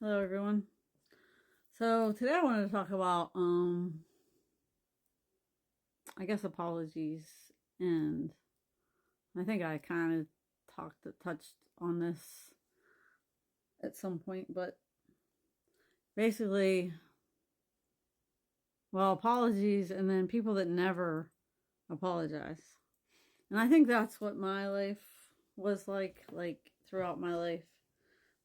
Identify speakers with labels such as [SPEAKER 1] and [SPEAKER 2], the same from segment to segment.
[SPEAKER 1] Hello everyone. So today I wanted to talk about I guess apologies, and I think I kind of touched on this at some point, but basically, well, apologies and then people that never apologize. And I think that's what my life was like throughout my life,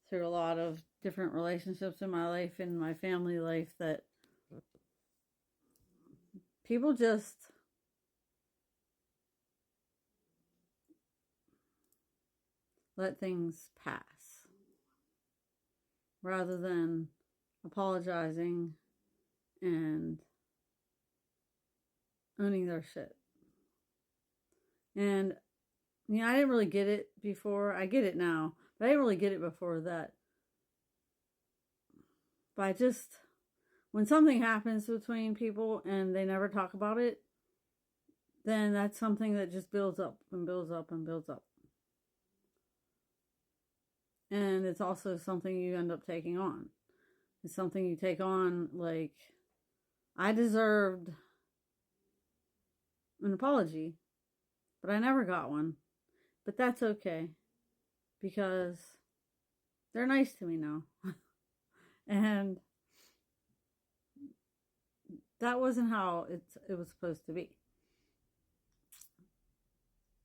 [SPEAKER 1] through a lot of different relationships in my life and my family life, that people just let things pass rather than apologizing and owning their shit. And I didn't really get it before. I get it now, but I didn't really get it before that. But when something happens between people and they never talk about it, then that's something that just builds up and builds up and builds up. And it's also something you end up taking on. It's something you take on, like, I deserved an apology, but I never got one. But that's okay, because they're nice to me now. And that wasn't how it was supposed to be.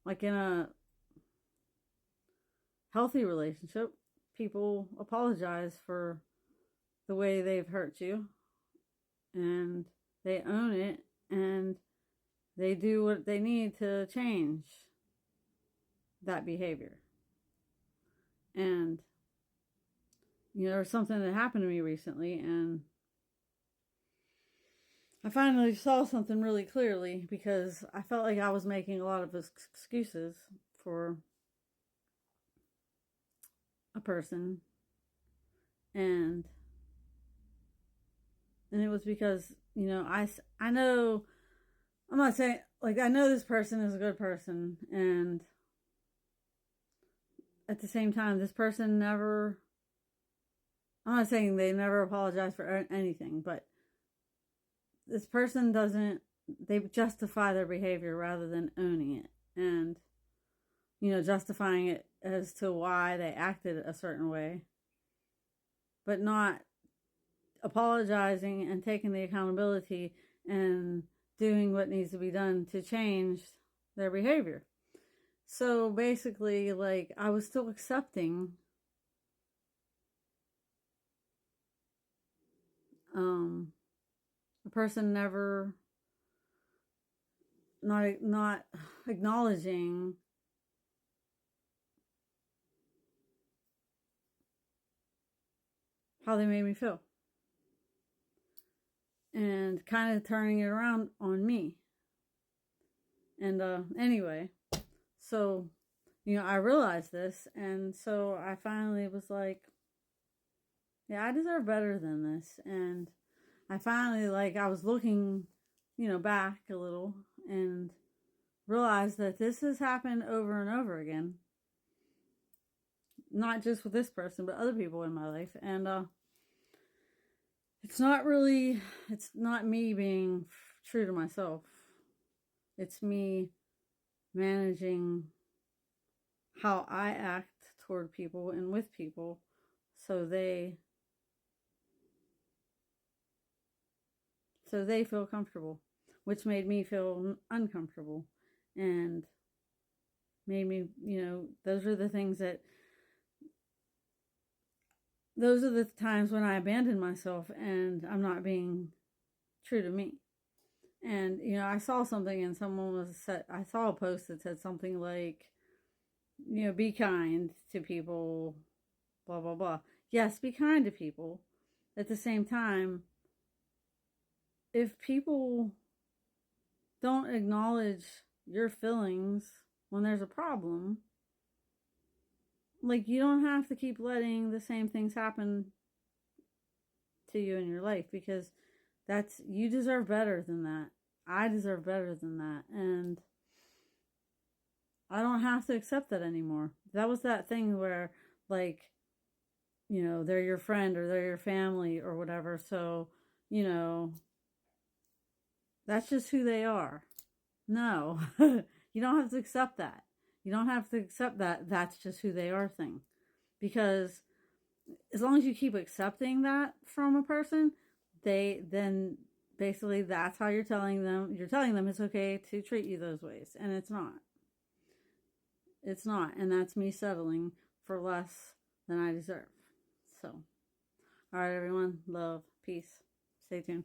[SPEAKER 1] Like, in a healthy relationship, people apologize for the way they've hurt you, and they own it, and they do what they need to change that behavior. And there's something that happened to me recently, and I finally saw something really clearly, because I felt like I was making a lot of excuses for a person, and it was because I know, I'm not saying, like, I know this person is a good person, and at the same time, this person never, I'm not saying they never apologize for anything, but this person doesn't, they justify their behavior rather than owning it, and justifying it as to why they acted a certain way, but not apologizing and taking the accountability and doing what needs to be done to change their behavior. So basically, like, I was still accepting a person never, not acknowledging how they made me feel, and kind of turning it around on me. And anyway, so I realized this, and so I finally was like, yeah, I deserve better than this. And I finally, like, I was looking back a little, and realized that this has happened over and over again, not just with this person, but other people in my life. And it's not me being true to myself. It's me managing how I act toward people and with people, so they feel comfortable, which made me feel uncomfortable, and made me, those are the times when I abandon myself and I'm not being true to me. And I saw something, and I saw a post that said something like, be kind to people, blah blah blah. Yes, be kind to people. At the same time, if people don't acknowledge your feelings when there's a problem, like, you don't have to keep letting the same things happen to you in your life, because you deserve better than that. I deserve better than that. And I don't have to accept that anymore. That was that thing where, like, you know, they're your friend or they're your family or whatever. So, you know, that's just who they are. No, you don't have to accept that. You don't have to accept that that's just who they are thing. Because as long as you keep accepting that from a person, they then basically that's how you're telling them it's okay to treat you those ways. And it's not. It's not. And that's me settling for less than I deserve. So, all right, everyone. Love. Peace. Stay tuned.